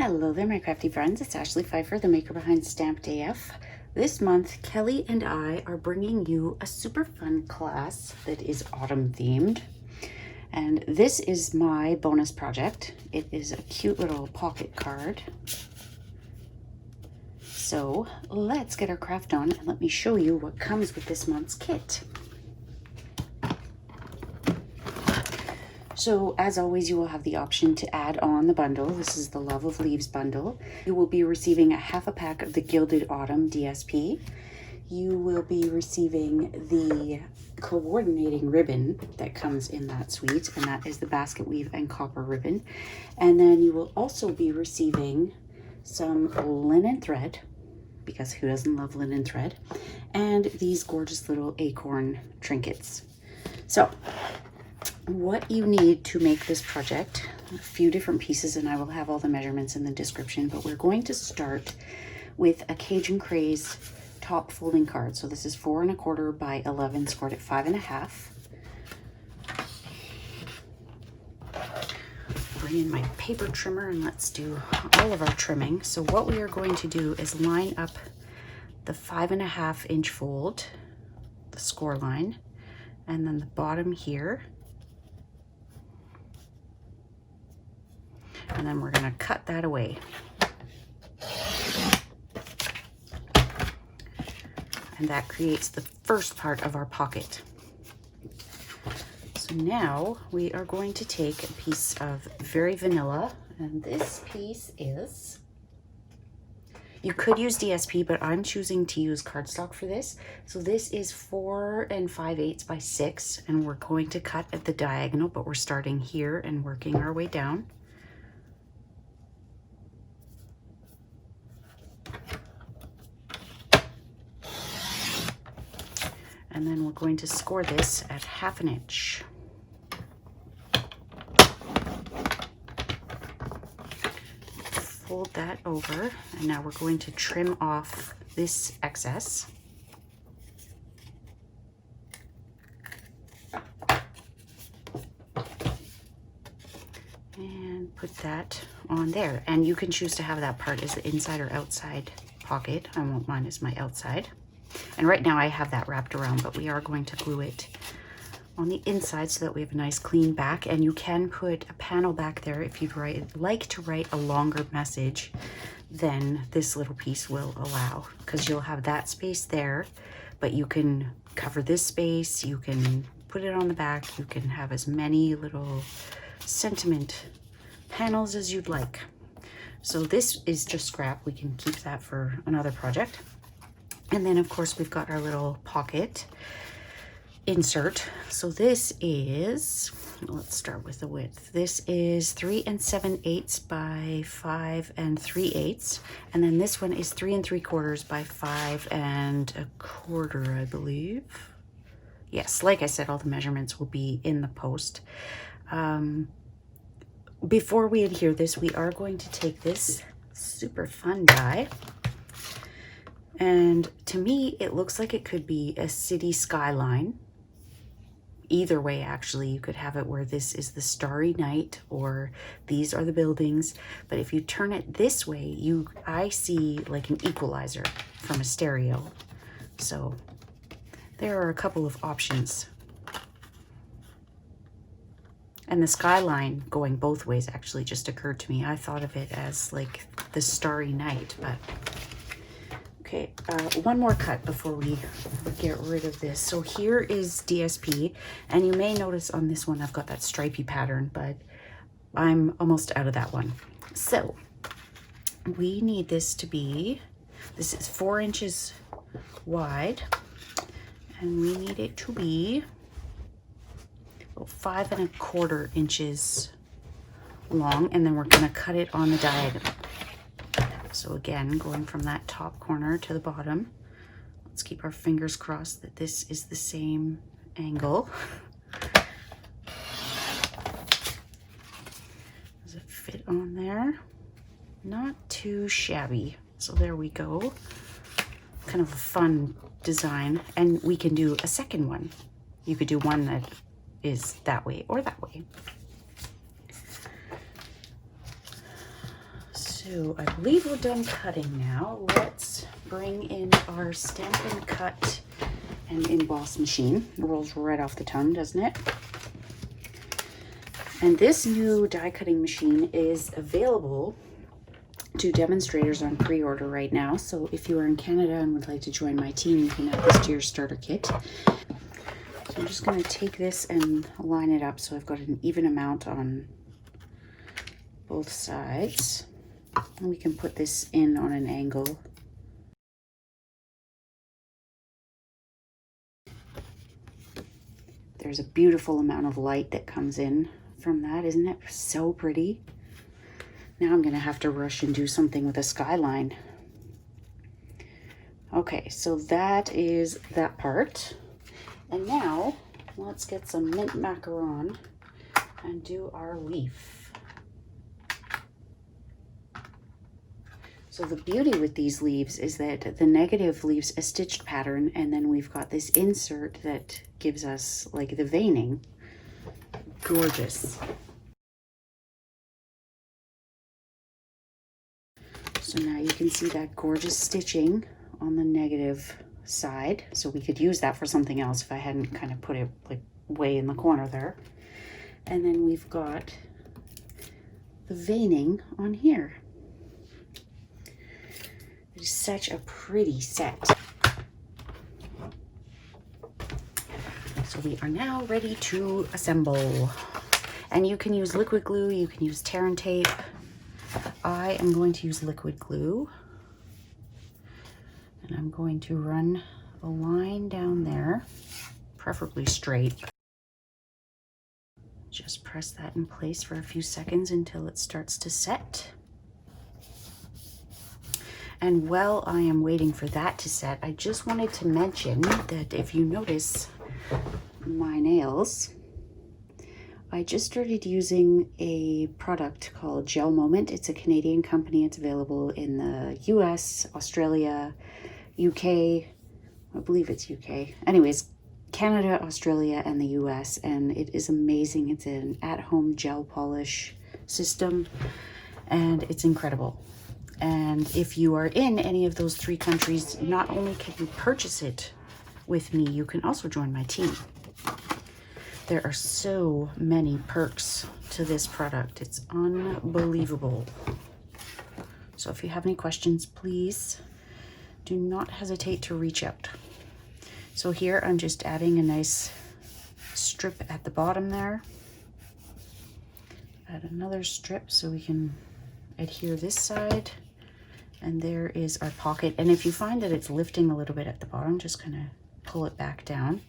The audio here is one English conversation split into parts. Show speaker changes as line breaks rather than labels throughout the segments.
Hello there, my crafty friends. It's Ashley Pfeiffer, the maker behind Stamped AF. This month, Kelly and I are bringing you a super fun class that is autumn themed. And this is my bonus project. It is a cute little pocket card. So let's get our craft on and let me show you what comes with this month's kit. So as always, you will have the option to add on the bundle. This is the Love of Leaves bundle. You will be receiving a half a pack of the Gilded Autumn DSP. You will be receiving the coordinating ribbon that comes in that suite, and that is the basket weave and copper ribbon. And then you will also be receiving some linen thread, because who doesn't love linen thread, and these gorgeous little acorn trinkets. So what you need to make this project, a few different pieces, and I will have all the measurements in the description, but we're going to start with a Cajun Craze top folding card. So this is 4 1/4 by 11, scored at 5 1/2. Bring in my paper trimmer and let's do all of our trimming. So what we are going to do is line up the 5 1/2 inch fold, the score line, and then the bottom here. And then we're going to cut that away. And that creates the first part of our pocket. So now we are going to take a piece of Very Vanilla, and this piece is, you could use DSP, but I'm choosing to use cardstock for this. So this is 4 5/8 by 6, and we're going to cut at the diagonal, but we're starting here and working our way down. And then we're going to score this at 1/2 inch. Fold that over, and now we're going to trim off this excess. And put that on there. And you can choose to have that part as the inside or outside pocket. I want mine as my outside. And right now I have that wrapped around, but we are going to glue it on the inside so that we have a nice clean back. And you can put a panel back there if you'd like to write a longer message than this little piece will allow, because you'll have that space there, but you can cover this space, you can put it on the back, you can have as many little sentiment panels as you'd like. So this is just scrap. We can keep that for another project. And then of course we've got our little pocket insert. So this is, let's start with the width. This is 3 7/8 by 5 3/8. And then this one is 3 3/4 by 5 1/4, I believe. Yes, like I said, all the measurements will be in the post. Before we adhere this, we are going to take this super fun die. And to me, it looks like it could be a city skyline. Either way, actually, you could have it where this is the starry night or these are the buildings. But if you turn it this way, I see like an equalizer from a stereo. So there are a couple of options. And the skyline going both ways actually just occurred to me. I thought of it as like the starry night, but okay, one more cut before we get rid of this. So here is DSP, and you may notice on this one I've got that stripy pattern, but I'm almost out of that one. So we need this to be, this is 4 inches wide, and we need it to be 5 1/4 inches long, and then we're going to cut it on the diagonal. So again, going from that top corner to the bottom, let's keep our fingers crossed that this is the same angle. Does it fit on there? Not too shabby. So there we go. Kind of a fun design. And we can do a second one. You could do one that is that way or that way. So I believe we're done cutting now. Let's bring in our Stampin' Cut and Emboss machine. It rolls right off the tongue, doesn't it? And this new die cutting machine is available to demonstrators on pre-order right now. So if you are in Canada and would like to join my team, you can add this to your starter kit. So I'm just going to take this and line it up so I've got an even amount on both sides. And we can put this in on an angle. There's a beautiful amount of light that comes in from that, isn't it? So pretty. Now I'm going to have to rush and do something with a skyline. Okay, so that is that part. And now let's get some mint macaron and do our leaf. So the beauty with these leaves is that the negative leaves a stitched pattern, and then we've got this insert that gives us like the veining. Gorgeous. So now you can see that gorgeous stitching on the negative side. So we could use that for something else if I hadn't kind of put it like way in the corner there. And then we've got the veining on here. It is such a pretty set. So we are now ready to assemble. And you can use liquid glue, you can use tear and tape. I am going to use liquid glue. And I'm going to run a line down there, preferably straight. Just press that in place for a few seconds until it starts to set. And while I am waiting for that to set, I just wanted to mention that if you notice my nails, I just started using a product called Gel Moment. It's a Canadian company. It's available in the US, Australia, UK, I believe it's UK. Anyways, Canada, Australia, and the US, and it is amazing. It's an at-home gel polish system, and it's incredible. And if you are in any of those 3 countries, not only can you purchase it with me, you can also join my team. There are so many perks to this product. It's unbelievable. So if you have any questions, please do not hesitate to reach out. So here I'm just adding a nice strip at the bottom there. Add another strip so we can adhere this side. And there is our pocket. And if you find that it's lifting a little bit at the bottom, just kind of pull it back down.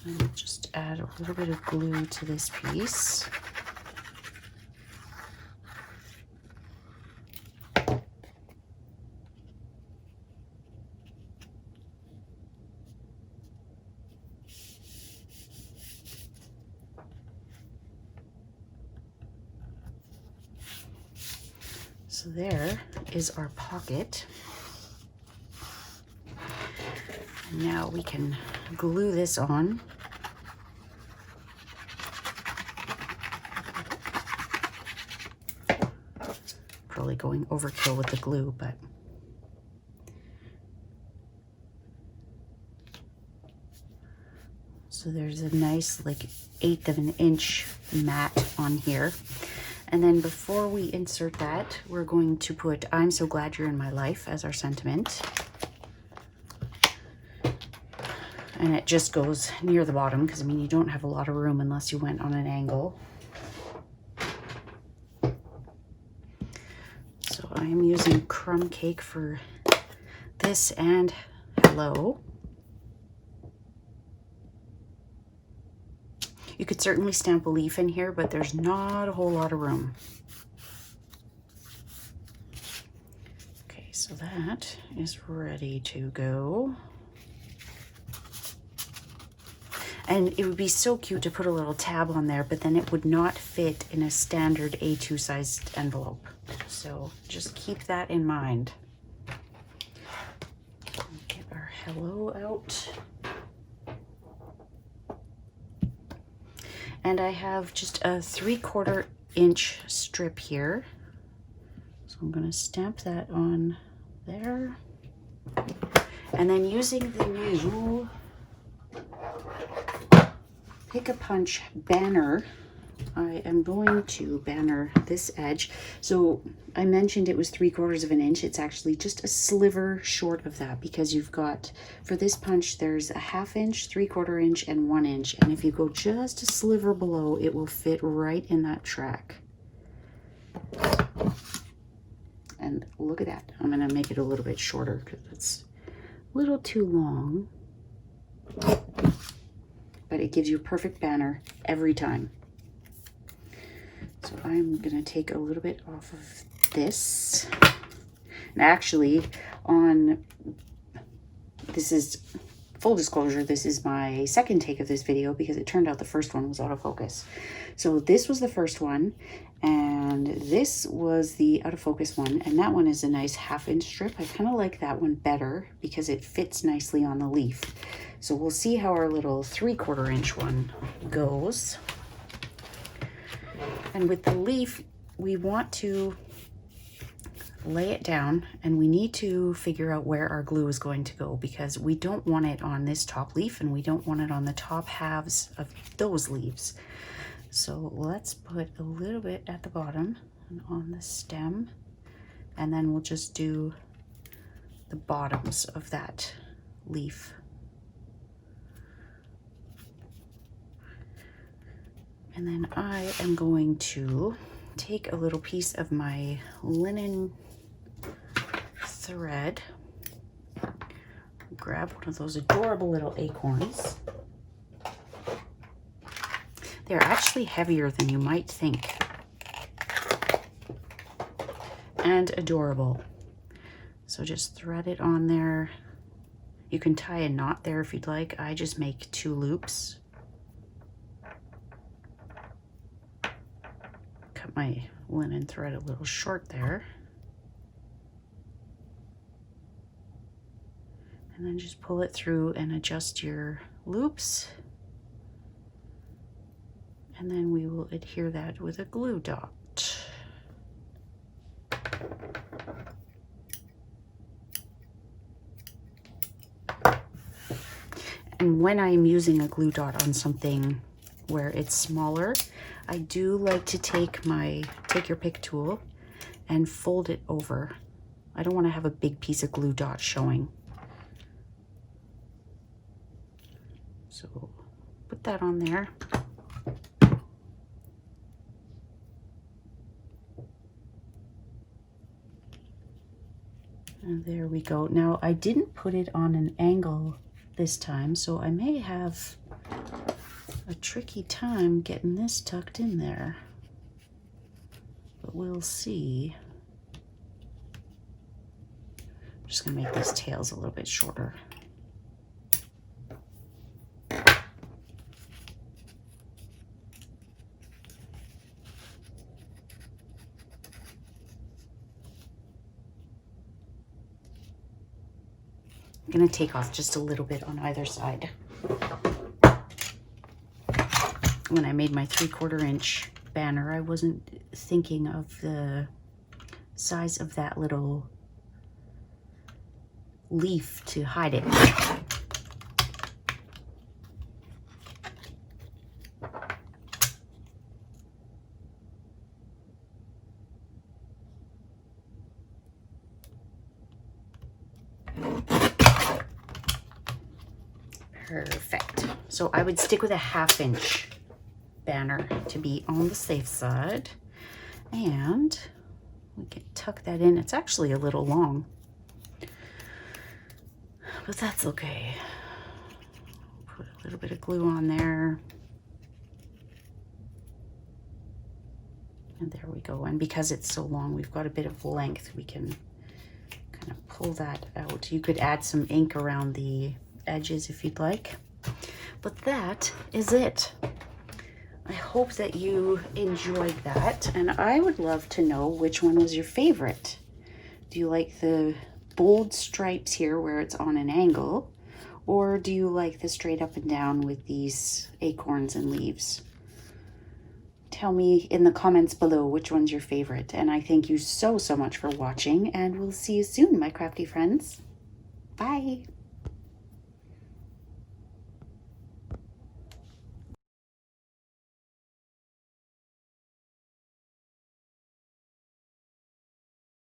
And just add a little bit of glue to this piece. So there is our pocket. Now we can glue this on. Probably going overkill with the glue, but so there's a nice like 1/8 of an inch mat on here. And then before we insert that, we're going to put "I'm so glad you're in my life" as our sentiment. And it just goes near the bottom because, I mean, you don't have a lot of room unless you went on an angle. So I am using crumb cake for this and hello. You could certainly stamp a leaf in here, but there's not a whole lot of room. Okay, so that is ready to go. And it would be so cute to put a little tab on there, but then it would not fit in a standard A2 sized envelope. So just keep that in mind. Get our hello out. And I have just a 3/4 inch strip here. So I'm going to stamp that on there. And then using the new Pick a Punch banner, I am going to banner this edge. So I mentioned it was 3/4 of an inch. It's actually just a sliver short of that, because you've got, for this punch, there's a 1/2 inch, 3/4 inch, and 1 inch. And if you go just a sliver below, it will fit right in that track. And look at that. I'm going to make it a little bit shorter because it's a little too long. But it gives you a perfect banner every time. So I'm going to take a little bit off of this. And actually, this is, full disclosure, this is my second take of this video because it turned out the first one was autofocus. So this was the first one, and this was the out of focus one, and that one is a nice 1/2 inch strip. I kind of like that one better because it fits nicely on the leaf. So we'll see how our little 3/4 inch one goes. And with the leaf, we want to lay it down, and we need to figure out where our glue is going to go, because we don't want it on this top leaf and we don't want it on the top halves of those leaves. So let's put a little bit at the bottom and on the stem, and then we'll just do the bottoms of that leaf. And then I am going to take a little piece of my linen thread, grab one of those adorable little acorns. They're actually heavier than you might think, and adorable. So just thread it on there. You can tie a knot there if you'd like. I just make 2 loops. Cut my linen thread a little short there. And then just pull it through and adjust your loops. And then we will adhere that with a glue dot. And when I'm using a glue dot on something where it's smaller, I do like to take your pick tool and fold it over. I don't want to have a big piece of glue dot showing. So put that on there. And there we go. Now I didn't put it on an angle this time, so I may have a tricky time getting this tucked in there, but we'll see. I'm just gonna make these tails a little bit shorter. I'm going to take off just a little bit on either side. When I made my 3/4 inch banner, I wasn't thinking of the size of that little leaf to hide it. Perfect. So I would stick with a 1/2 inch banner to be on the safe side. And we can tuck that in. It's actually a little long, but that's okay. Put a little bit of glue on there. And there we go. And because it's so long, we've got a bit of length, we can kind of pull that out. You could add some ink around the edges if you'd like, but that is it. I hope that you enjoyed that, and I would love to know which one was your favorite. Do you like the bold stripes here where it's on an angle, or do you like the straight up and down with these acorns and leaves? Tell me in the comments below which one's your favorite. And I thank you so much for watching, and we'll see you soon, my crafty friends. Bye.